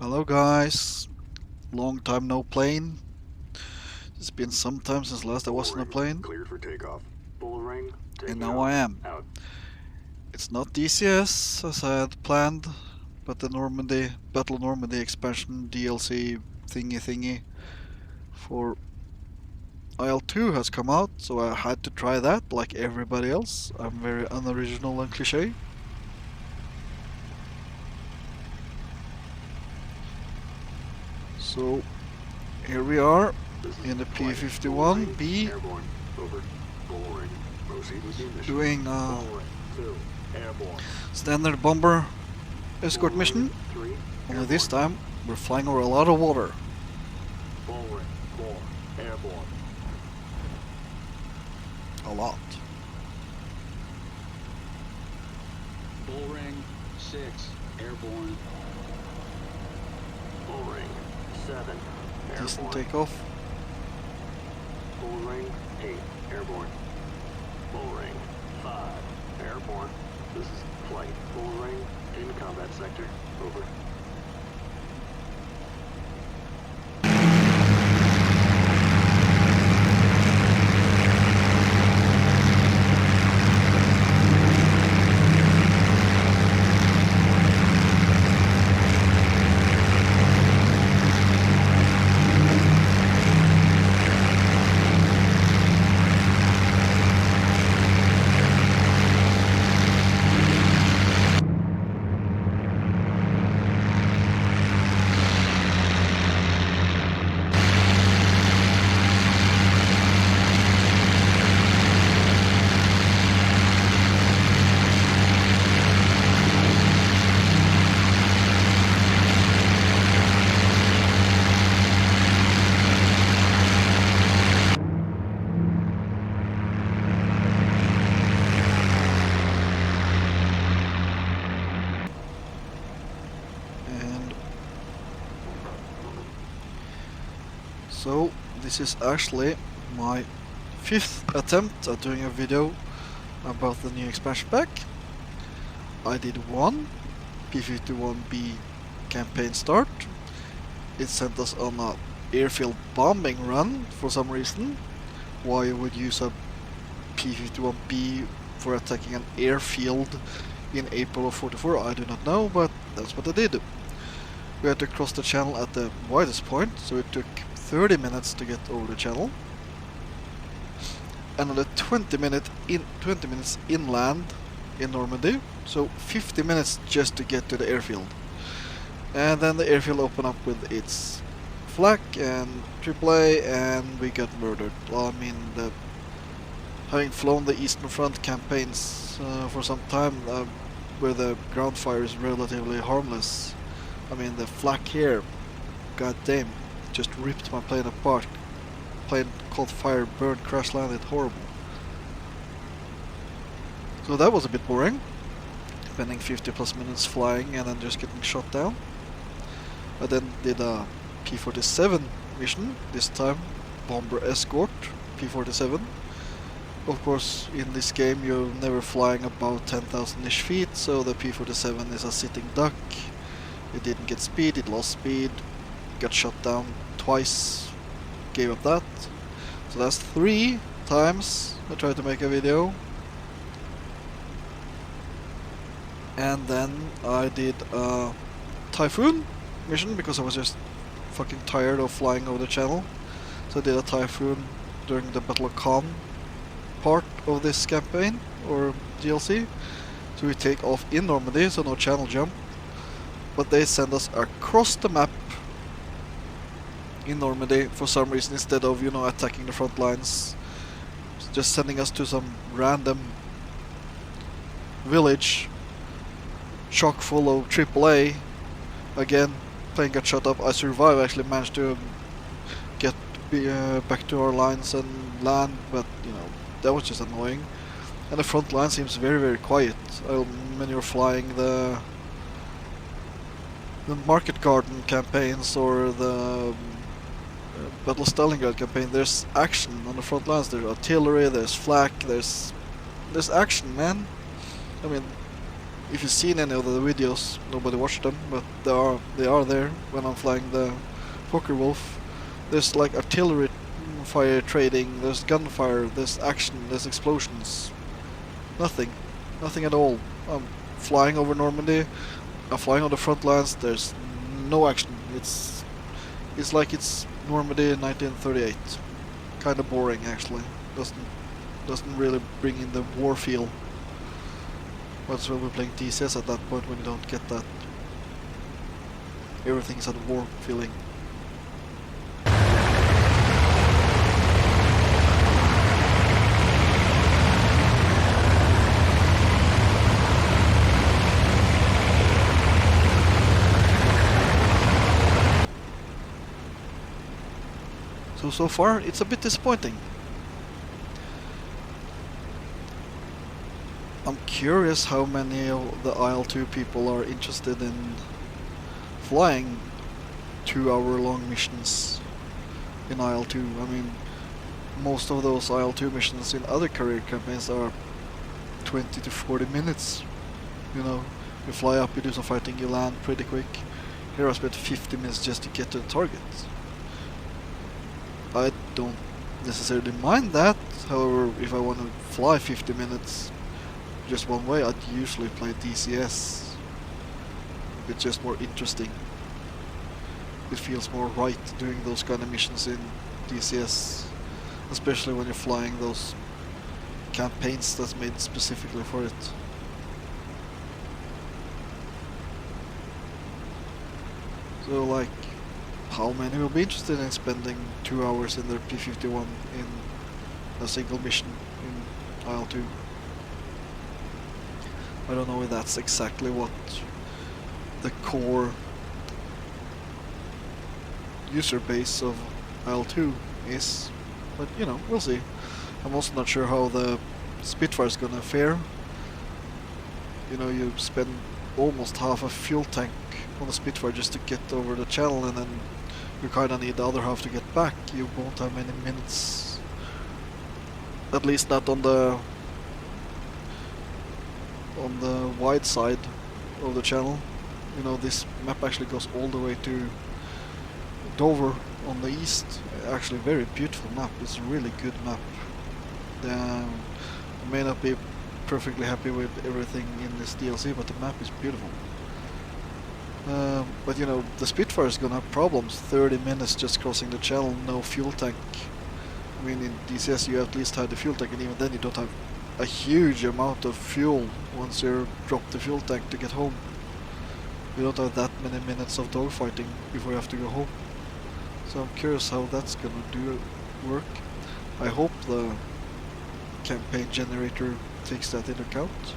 Hello guys, long time no plane. It's been some time since last I was in a plane, Cleared for takeoff. Bull ring, and taking now off. I am. Out. It's not DCS as I had planned, but the Normandy, Battle of Normandy expansion DLC thingy for IL2 has come out, so I had to try that like everybody else. I'm very unoriginal and cliche. So here we are This is in the flight. Bull ring, P-51B airborne. Over. Bull ring. Proceed with your mission. doing Bull ring, 2, airborne. standard bomber escort Bull ring, mission. 3, Only this airborne. time, we're flying over a lot of water. Bull ring, 4, airborne. A lot. Bull ring, 6, airborne. Bull ring, 7, Decent airborne. takeoff. Bull ring, 8, airborne. Bull ring, 5, airborne. This is flight. Bull ring, in combat sector. Over. And so this is actually my 5th attempt at doing a video about the new expansion pack. I did one P-51B campaign start. It sent us on a airfield bombing run for some reason. Why you would use a P-51B for attacking an airfield in April of 44, I do not know, but that's what they did. We had to cross the channel at the widest point, so it took 30 minutes to get over the channel. Another 20 minutes inland in Normandy, so 50 minutes just to get to the airfield. And then the airfield opened up with its flak and AAA, and we got murdered. Well, I mean, having flown the Eastern Front campaigns for some time, where the ground fire is relatively harmless. I mean, the flak here, god damn, just ripped my plane apart. Plane caught fire, burned, crash landed, horrible. So that was a bit boring. Spending 50 plus minutes flying and then just getting shot down. I then did a P-47 mission, this time bomber escort, P-47. Of course, in this game you're never flying about 10,000-ish feet, so the P-47 is a sitting duck. It didn't get speed, it lost speed, got shot down twice, gave up that. So that's 3 times I tried to make a video. And then I did a Typhoon mission because I was just fucking tired of flying over the channel. So I did a Typhoon during the Battle of Khan part of this campaign, or DLC. So we take off in Normandy, so no channel jump. But they send us across the map in Normandy for some reason, instead of, you know, attacking the front lines. Just sending us to some random village chock full of AAA. Again, plane got shot up. I survived, actually managed to get back to our lines and land, but you know, that was just annoying. And the front line seems very, very quiet when you're flying the Market Garden campaigns or the Battle of Stalingrad campaign. There's action on the front lines. There's artillery, there's flak, there's action, man. I mean, if you've seen any of the videos, nobody watched them, but they are there when I'm flying the Focke-Wulf. There's like artillery fire trading, there's gunfire, there's action, there's explosions. Nothing at all. I'm flying over Normandy, I'm flying on the front lines, there's no action. It's like it's Normandy in 1938. Kinda boring actually. Doesn't really bring in the war feel. That's why we're playing DCS at that point, when you don't get that. Everything's at war feeling. So far it's a bit disappointing. I'm curious how many of the IL2 people are interested in flying 2-hour-long missions in IL2. I mean, most of those IL2 missions in other career campaigns are 20 to 40 minutes. You know, you fly up, you do some fighting, you land pretty quick. Here I spent 50 minutes just to get to the target. I don't necessarily mind that. However, if I want to fly 50 minutes just one way, I'd usually play DCS. It's just more interesting. It feels more right doing those kind of missions in DCS, especially when you're flying those campaigns that's made specifically for it. So like, how many will be interested in spending 2 hours in their P-51 in a single mission in IL2? I don't know if that's exactly what the core user base of IL2 is, but you know, we'll see. I'm also not sure how the Spitfire is gonna fare. You know, you spend almost half a fuel tank on the Spitfire just to get over the channel, and then you kinda need the other half to get back. You won't have many minutes. At least not on the wide side of the channel. You know, this map actually goes all the way to Dover on the east. Actually, very beautiful map. It's a really good map. I may not be perfectly happy with everything in this DLC, but the map is beautiful. But you know, the Spitfire is gonna have problems. 30 minutes just crossing the channel, no fuel tank. I mean, in DCS you at least have the fuel tank, and even then you don't have a huge amount of fuel once you drop the fuel tank to get home. You don't have that many minutes of dogfighting before you have to go home. So I'm curious how that's gonna work. I hope the campaign generator takes that into account.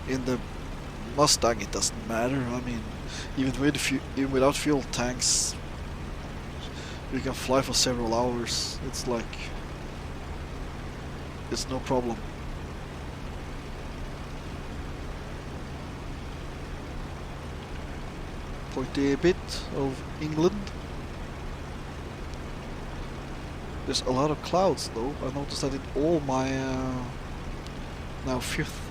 In the Mustang it doesn't matter. I mean, even without fuel tanks you can fly for several hours. It's like, it's no problem. Pointy bit of England. There's a lot of clouds though. I noticed that in all my now 5th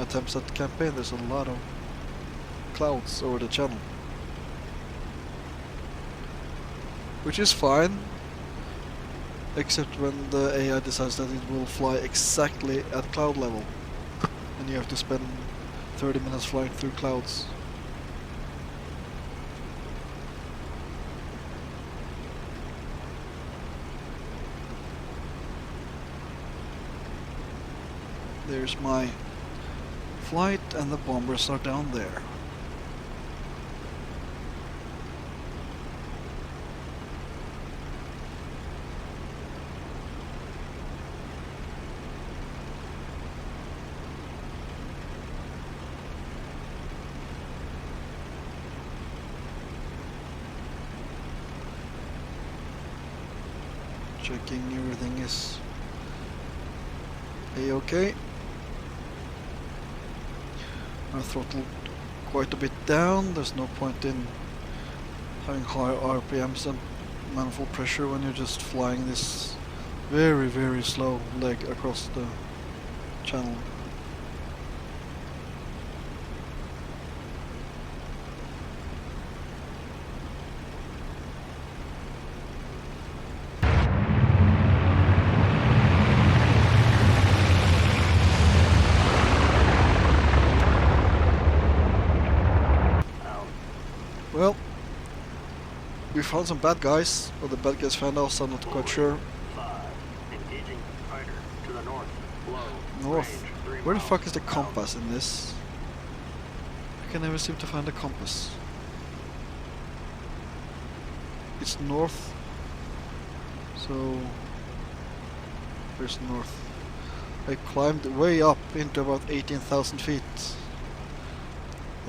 attempts at the campaign, there's a lot of clouds over the channel. Which is fine, except when the AI decides that it will fly exactly at cloud level, and you have to spend 30 minutes flying through clouds. There's my flight, and the bombers are down there. Checking everything is a-okay. I throttled quite a bit down. There's no point in having high RPMs and manifold pressure when you're just flying this very, very slow leg across the channel. Well, we found some bad guys, but the bad guys found us, I'm not quite sure. 5. Engaging fighter to the north. Low. North. Range 3 Where the miles. fuck is the Out. compass in this? I can never seem to find the compass. It's north. So where's north? I climbed way up into about 18,000 feet.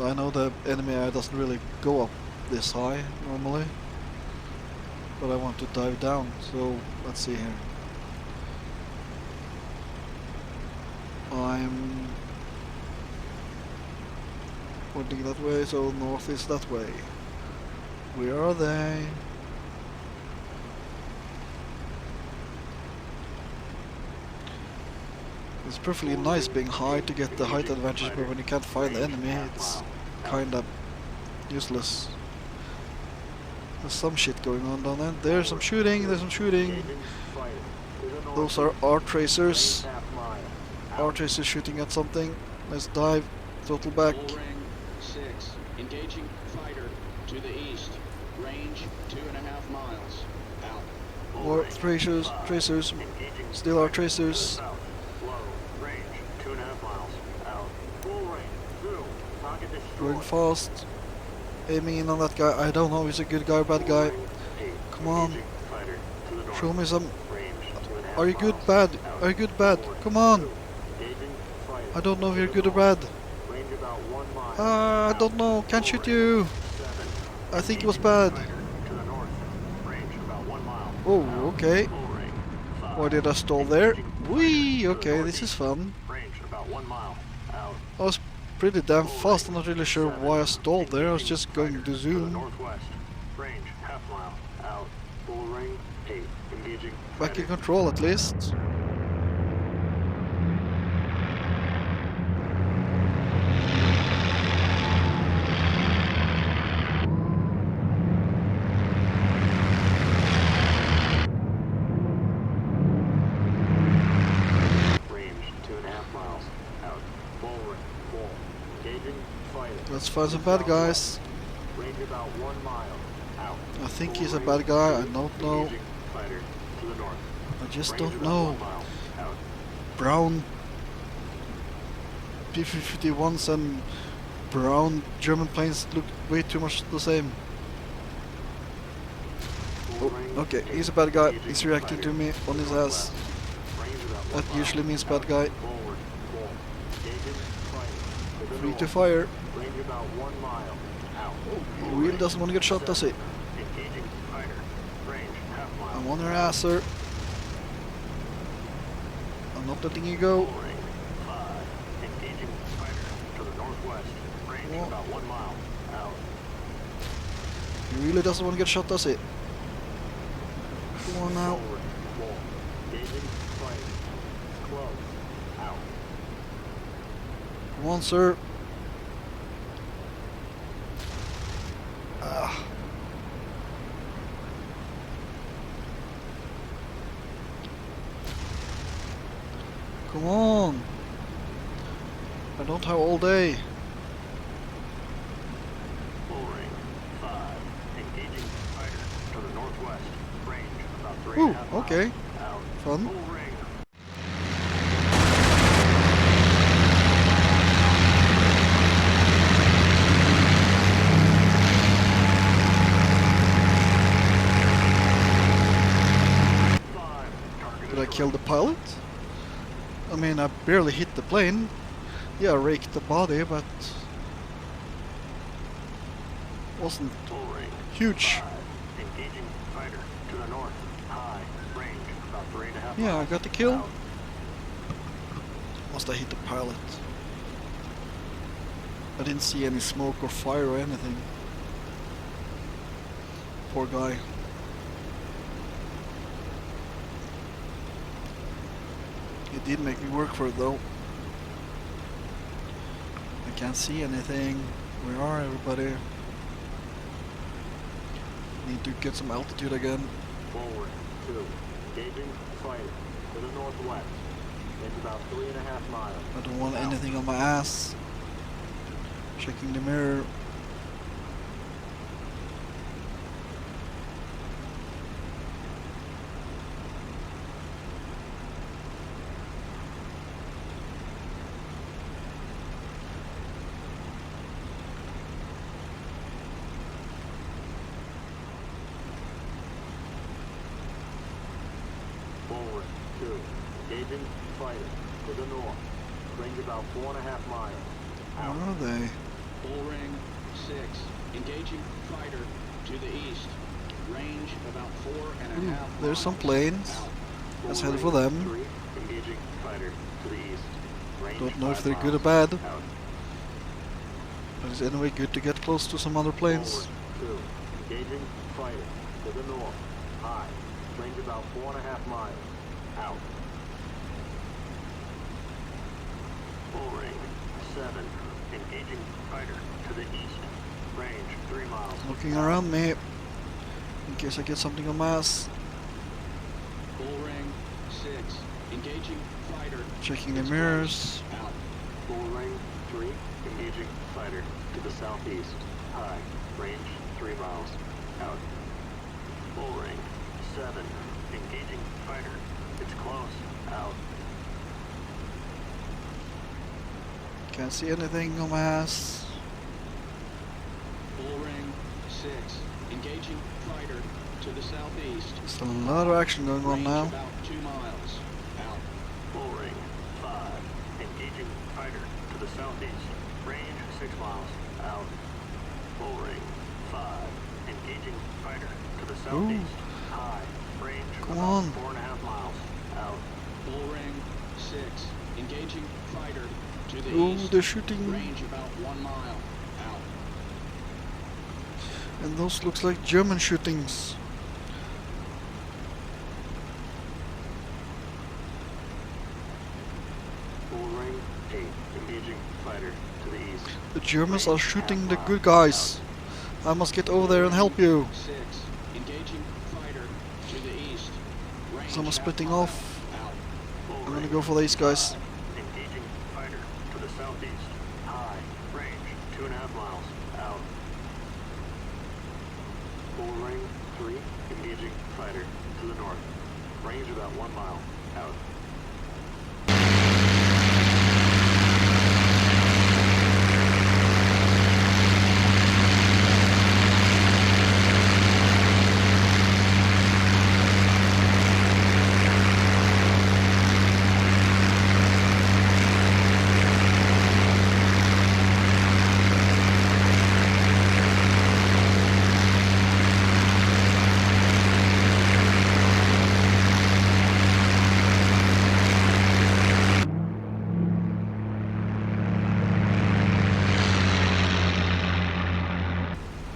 I know the enemy eye doesn't really go up this high normally, but I want to dive down, so let's see here. I'm pointing that way, so north is that way. Where are they? It's perfectly nice being high to get the height advantage, but when you can't find the enemy, it's kinda useless. There's some shit going on down there. There's some shooting, there's some shooting. Engaging fighter to the north. Those are our tracers. Range half mile. Our tracers shooting at something. Let's dive. Total back. Bull ring 6. Engaging fighter to the east. Range 2.5 miles. Out. More tracers, tracers. Engaging Still our fighter to the tracers. south. Low. Range 2.5 miles. Out. Full range. Through. Target Going destroyed. fast. Aiming in on that guy. I don't know if he's a good guy or bad guy. Come on. Show me some. Are you good, bad? Are you good, bad? Come on. I don't know if you're good or bad. I don't know. Can't shoot you. I think it was bad. Oh, okay. Why did I stall there? Whee! Okay, this is fun. I was pretty damn fast. I'm not really sure why I stalled there. I was just going to zoom. Back in control at least. Let's find some bad guys. Range about 1 mile. Out. I think he's a bad guy. I don't know. Engaging fighter to the north. I just Range don't about know. 1 mile. Out. Brown P-51s and brown German planes look way too much the same. Full Oh, range, okay, 8. he's a bad guy. Engaging He's reacting fighter to me on his ass. Range about 1 That mile. usually means bad Out. guy. Forward. Full. Engaging fighter to the Free north. to fire. Range about 1 mile. Out. He Full really range, doesn't want to get shot, does he? 7. Engaging fighter. Range half mile. I'm on your ass, sir. I'm not letting you go. Full range 5. Engaging fighter to the northwest. Range What? about 1 mile. Out. He really doesn't want to get shot, does he? Come on now. Forward. Wall. Engaging fighter. Close. Out. Come on, sir. Ah. Come on. I don't have all day. Full range 5. Engaging fighter to the northwest. Range about 3.5 Ooh, miles. okay. Out. Fun. Full range. Did I kill the pilot? I mean, I barely hit the plane. Yeah, I raked the body, but wasn't Full range. huge. 5. Engaging fighter to the north. High. Range about 3.5 Yeah, I miles. got the kill. Out. Must I hit the pilot? I didn't see any smoke or fire or anything. Poor guy. It did make me work for it though. Can't see anything. Where are everybody? Need to get some altitude again. Forward, 2. Engaging fighter to the northwest. It's about 3.5 miles. I don't want Out. anything on my ass. Checking the mirror. Forward, 2. Engaging fighter to the north. Range about 4.5 miles. Out. Where are they? Bull ring 6. Engaging fighter to the east. Range about 4.5 Ooh, miles. there's some planes. Out. Let's Bull head for ring them. 3. Engaging fighter to the east. Range Don't know if 5 they're good or miles. bad. Out. But it's anyway good to get close to some other planes. Forward, 2. Engaging fighter to the north. High. Range about 4.5 miles. Out. Bull ring 7. Engaging fighter to the east. Range 3 miles. Looking around me. In case I get something on my ass. Bull ring 6. Engaging fighter. Checking the It's mirrors. close. Out. Bull ring 3. Engaging fighter to the southeast. High. Range 3 miles. Out. Bull ring 7. Engaging fighter. It's close. Out. Can't see anything on my ass. Bull ring 6. Engaging fighter to the southeast. There's a lot of action going on Range now. about 2 miles. Out. Bull ring 5. Engaging fighter to the southeast. Range 6 miles. Out. Bull ring 5. Engaging fighter to the southeast. High. Range Come about on. 4.5 miles. Out. Bull ring 6. Engaging fighter to the Oh, east. they're shooting. Range about 1 mile. Out. And those looks like German shootings. Bull ring 8. Engaging fighter to the east. The Germans are shooting the good guys. I must get over there and help you. 6. Engaging fighter to the east. Range Someone's half splitting mile. off. Out. Bull I'm gonna ring go for these guys. 5. Engaging fighter to the southeast. High. Range 2.5 miles. Out. Bull ring 3. Engaging fighter to the north. Range about 1 mile. Out.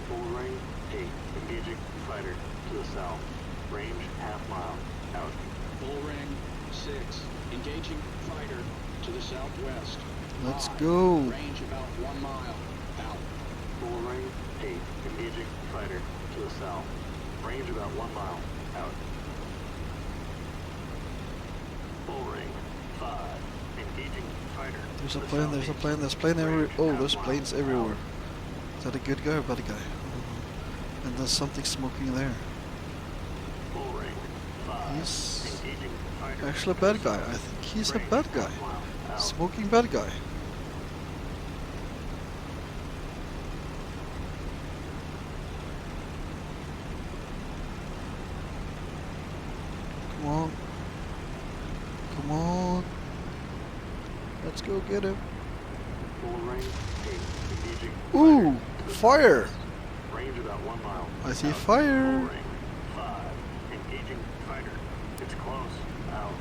Bull ring 8. Engaging fighter to the south. Range half mile. Out. Bull ring 6. Engaging fighter to the southwest. Let's High. go. Range about 1 mile. Out. Bull ring 8. Engaging fighter to the south. Range about 1 mile. Out. Bull ring 5. Engaging fighter. There's a to the plane, there's a southeast. plane, there's a plane everywhere. Range Oh, half there's mile. planes Out. everywhere. Is that a good guy or bad guy? I don't know. And there's something smoking there. Bull ring 5. He's Engaging fighter actually a to the bad guy. south. I think he's a Range bad guy. half mile. Out. Smoking bad guy. Come on. Come on. Let's go get him. Bull ring 8. Engaging Ooh, fighter to the fire. southwest. Range about 1 mile. I see Out. fire. Bull ring 5. Engaging fighter. It's close. Out.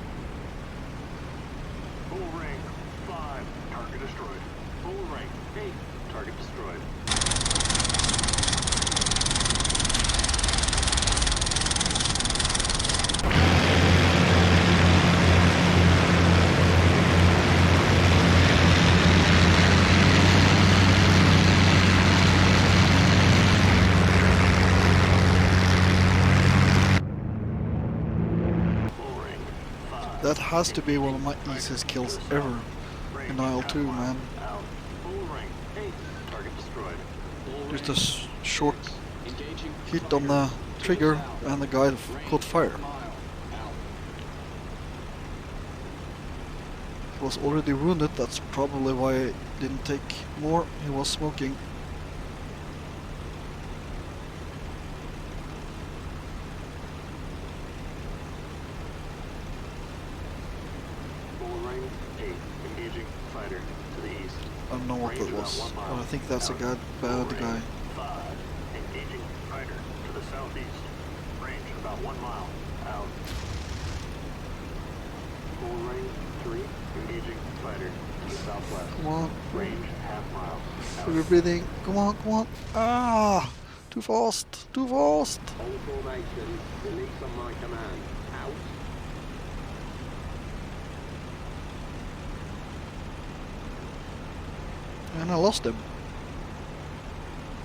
Bull ring 5. Target destroyed. Bull ring 8. Target destroyed. That has to be one of my easiest kills ever in IL2, man. Out. Full ring. 8. Target destroyed. Full Just a range. short 6. Engaging hit on fighter the to trigger south. and the guy Range caught fire. 1 mile. Out. He was already wounded, that's probably why I didn't take more. He was smoking. Full ring. 8. Engaging fighter to the east. I don't know what that was, but I think that's a bad guy. 5. Engaging fighter to the southeast. Range about 1 mile. Out. Full ring. 3. Engaging fighter to the southwest. Come on, Range half mile. Out. we're breathing. Come on, come on. Ah! Too fast, too fast. All formation. Release on my command. Out. And I lost him.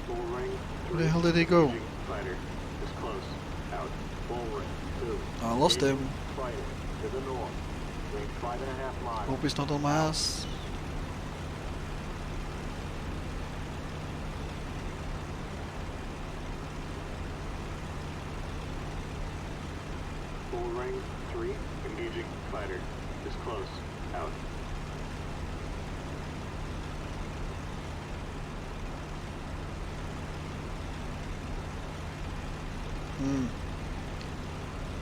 Full ring. Where the hell did he go? Engaging fighter is close. Out. Full ring. 2. I lost him. Engaging fighter to the north. Range 5.5 miles. Hope he's not on my ass. Full ring. 3. Engaging fighter is close. Out.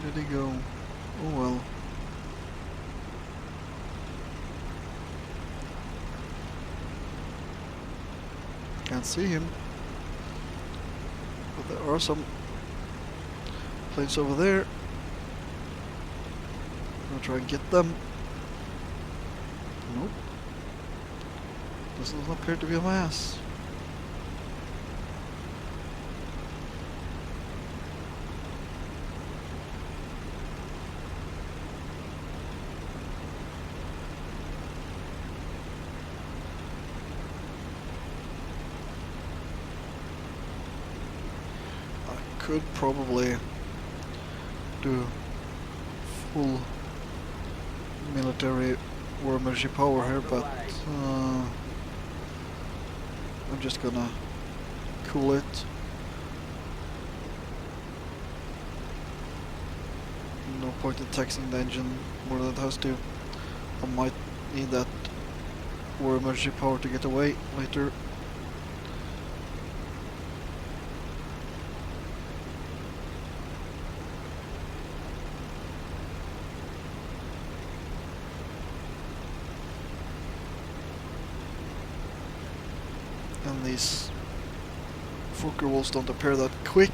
Where did he go? Oh well. Can't see him. But there are some planes over there. I'll try and get them. Nope. Doesn't appear to be a mass. Could probably do full military war emergency power here, but I'm just gonna cool it. No point in taxing the engine more than it has to. I might need that war emergency power to get away later. And these Focke-Wulfs don't appear that quick.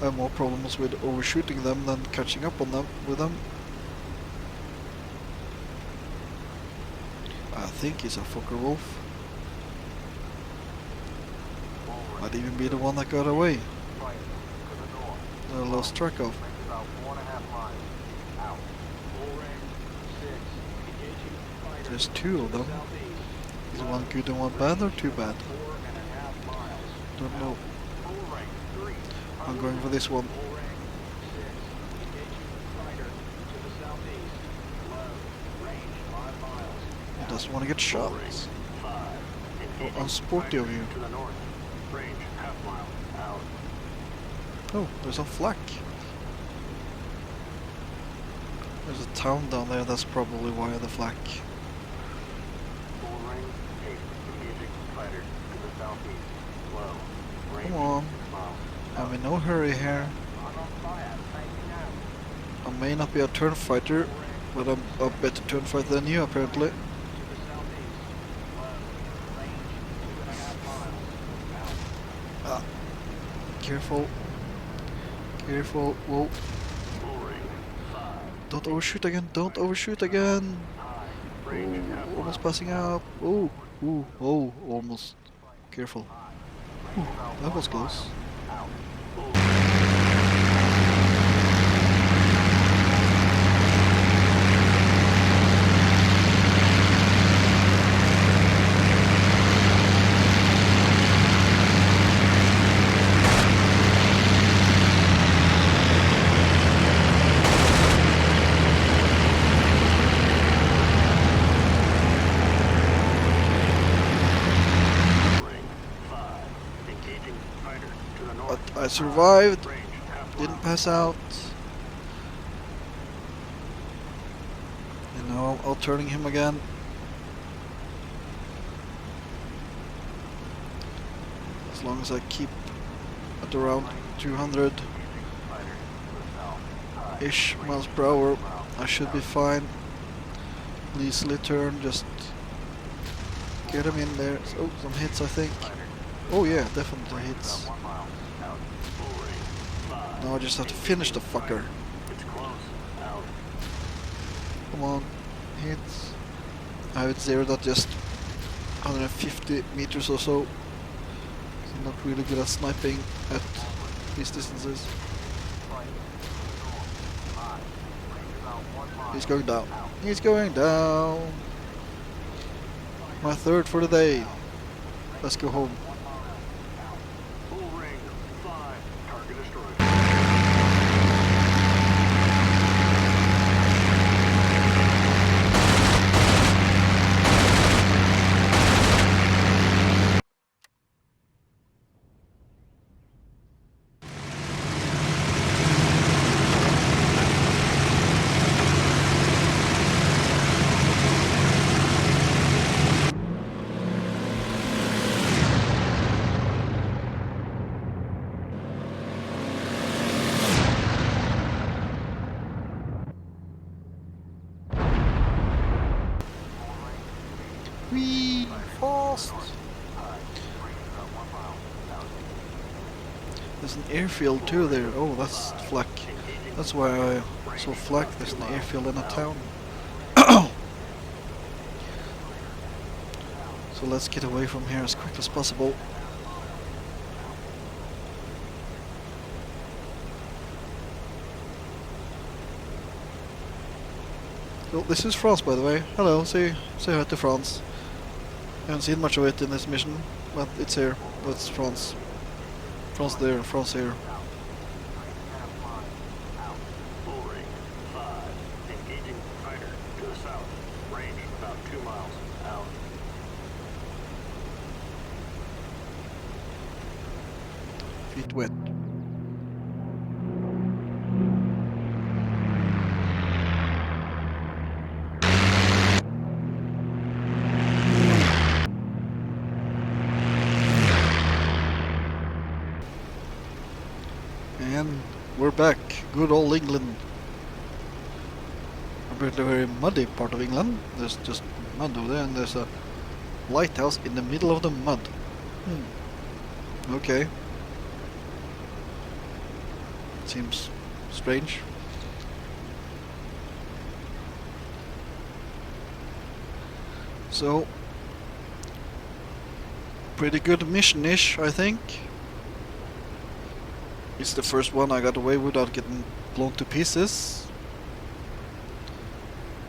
I have more problems with overshooting them than catching up on them with them. I think he's a Focke-Wulf. Might even be the one that got away. That I lost track of. There's 2 of them. Is one good and one bad, or 2 bad? Don't know. I'm going for this one. He doesn't want to get shot. Oh, unsporty of you. Oh, there's a flak. There's a town down there, that's probably why the flak. Come on. I'm in no hurry here. I may not be a turn fighter, but I'm a better turn fighter than you apparently. Ah. Careful. Careful. Whoa. Don't overshoot again. Don't overshoot again. Ooh, almost passing out. Oh. Ooh. Oh. Almost. Careful. Ooh, that was close. I survived, Range half didn't mile. pass out. And now I'm out-turning him again. As long as I keep at around 200-ish miles per hour, I should be fine. Easily turn, just get him in there. Oh, some hits I think. Oh yeah, definitely hits. Full range. 5. Now I just have to finish the fucker. It's close. Out. Come on, hits. I have it zeroed at just 150 meters or so. So I'm not really good at sniping at these distances. He's going down. He's going down. My third for the day. Let's go home. Full ring. 5. Target destroyed. Whee! Fast! There's an airfield too there. Oh, that's flak. That's why I saw flak. There's an airfield in a town. So let's get away from here as quick as possible. Oh, this is France, by the way. Hello, say hi to France. I haven't seen much of it in this mission, but it's here. That's France. France there, France here. Full ring. 5. Engaging fighter to the south. Range about 2 miles. Out. Feet wet. And we're back. Good old England. A very muddy part of England. There's just mud over there, and there's a lighthouse in the middle of the mud. Okay. Seems strange. So, pretty good mission-ish, I think. It's the first one I got away without getting blown to pieces.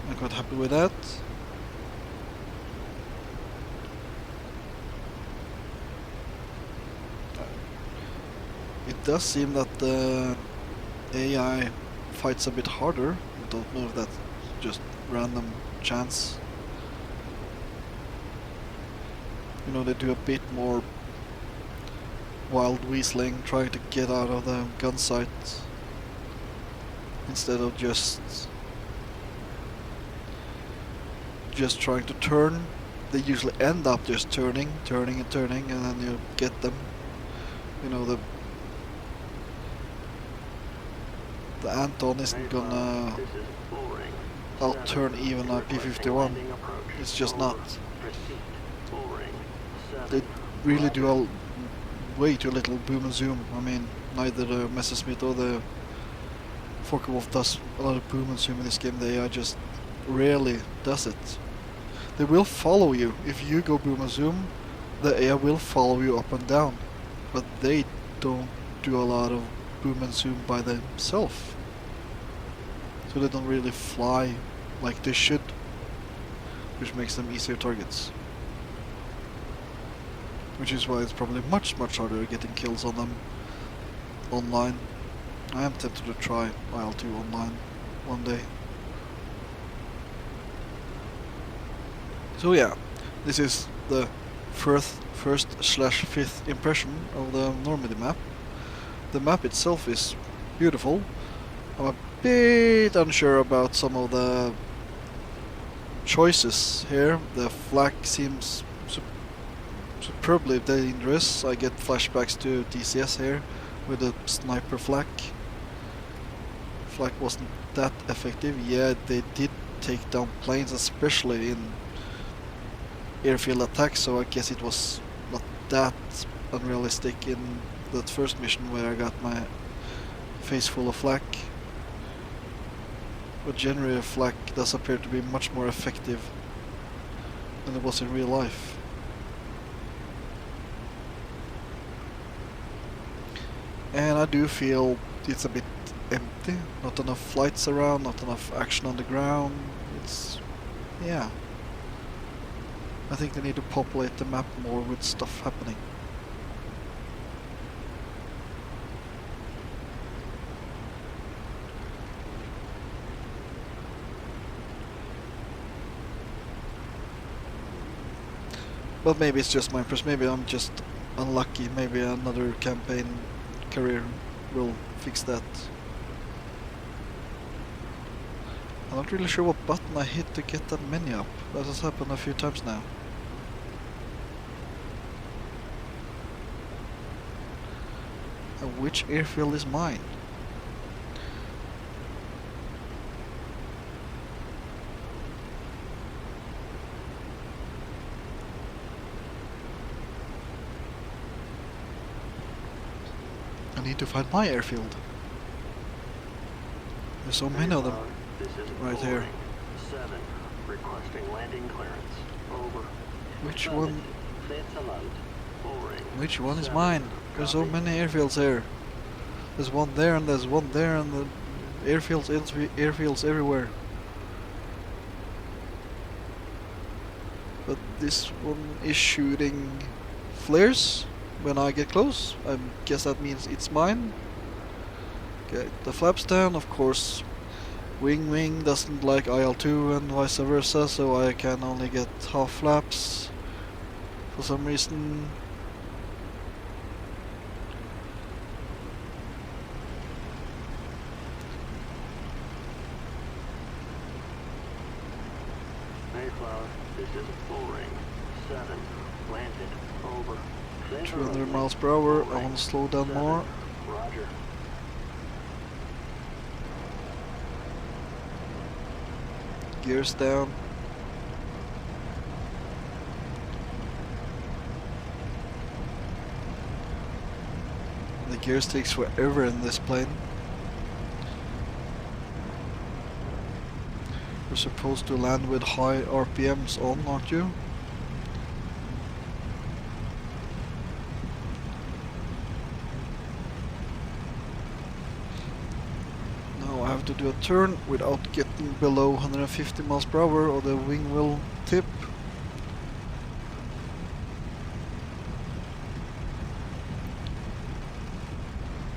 I'm quite happy with that. It does seem that the AI fights a bit harder. I don't know if that's just random chance. You know, they do a bit more wild weaseling, trying to get out of the gun sight instead of just trying to turn. They usually end up just turning, and then you get them. You know, the Anton isn't gonna This is full ring. out-turn 7. even a P-51. Landing approach. It's just Over. not. Proceed. Full ring. They 7. really do a way too little boom and zoom. I mean, neither the Messerschmitt or the Focke-Wulfs does a lot of boom and zoom in this game. The AI just rarely does it. They will follow you. If you go boom and zoom, the AI will follow you up and down. But they don't do a lot of boom and zoom by themselves. So they don't really fly like they should, which makes them easier targets. Which is why it's probably much harder getting kills on them online. I am tempted to try IL2 online one day. So yeah, this is the first/5th impression of the Normandy map. the map itself is beautiful. I'm a bit unsure about some of the choices here. The flak seems superbly dangerous. I get flashbacks to DCS here with the sniper flak. Flak wasn't that effective. Yeah, they did take down planes, especially in airfield attacks, so I guess it was not that unrealistic in that first mission where I got my face full of flak. But generally flak does appear to be much more effective than it was in real life. And I do feel it's a bit empty, not enough flights around, not enough action on the ground. It's, yeah. I think they need to populate the map more with stuff happening. But maybe it's just my impression, maybe I'm just unlucky, maybe another campaign career will fix that. I'm not really sure what button I hit to get that many up. That has happened a few times now. And which airfield is mine? I need to find my airfield. There's so many of them right here. 7, requesting landing clearance. Over. Which one? Bullring. Which one is 7, mine? There's so copy. many airfields here. There's one there and there's one there and the airfields everywhere. But this one is shooting flares when I get close. I guess that means it's mine. Okay, the flaps down, of course. Wing doesn't like IL2 and vice versa, so I can only get half flaps for some reason. Mayflower, this is Bullring. 7, landed. Over. 200 miles per hour. I want to slow down 7, more. Roger. Gears down. The gears takes forever in this plane. You're supposed to land with high RPMs on, aren't you? Now I have to do a turn without getting below 150 miles per hour or the wing will tip.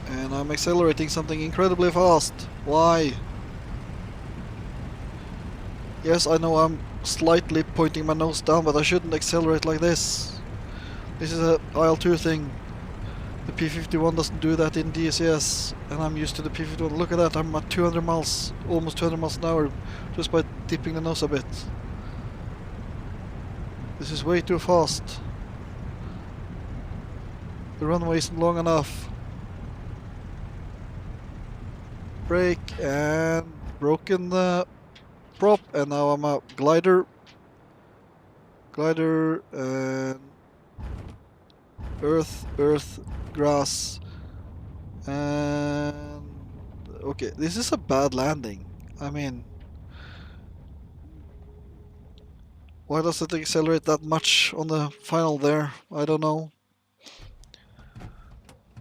And I'm accelerating something incredibly fast. Why? Yes, I know I'm slightly pointing my nose down, but I shouldn't accelerate like this. This is a IL2 thing. The P51 doesn't do that in DCS, and I'm used to the P51. Look at that, I'm at 200 miles, almost 200 miles an hour, just by dipping the nose a bit. This is way too fast. The runway isn't long enough. Brake, and broken the prop, and now I'm a glider, and earth, grass, and okay, this is a bad landing. I mean, why does it accelerate that much on the final there? I don't know.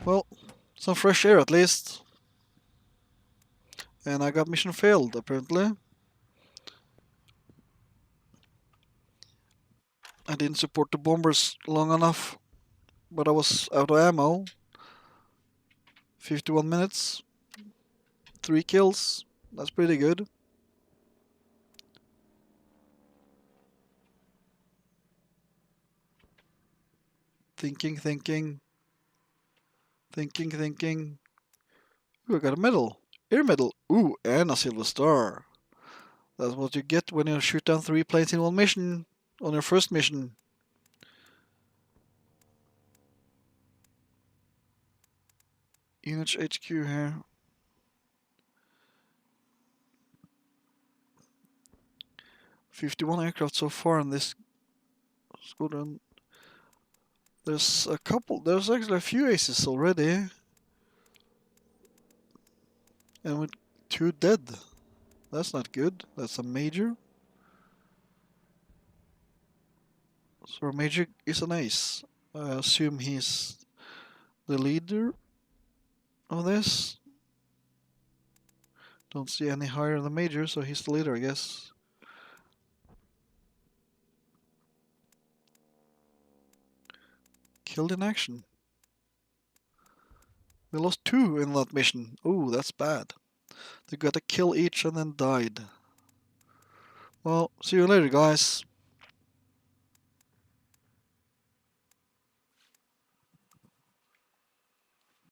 Well, some fresh air at least. And I got mission failed, apparently. I didn't support the bombers long enough, but I was out of ammo. 51 minutes, 3 kills, that's pretty good. Thinking. Thinking. Ooh, I got a medal. Air medal. Ooh, and a silver star. That's what you get when you shoot down 3 planes in one mission. On your first mission. Unit HQ here. $51 aircraft so far in this squadron. There's actually a few aces already. And with 2 dead. That's not good. That's a major. So a major is an ace. I assume he's the leader of this. Don't see any higher than the major, so he's the leader, I guess. Killed in action. We lost 2 in that mission. Ooh, that's bad. They got a kill each and then died. Well, see you later, guys.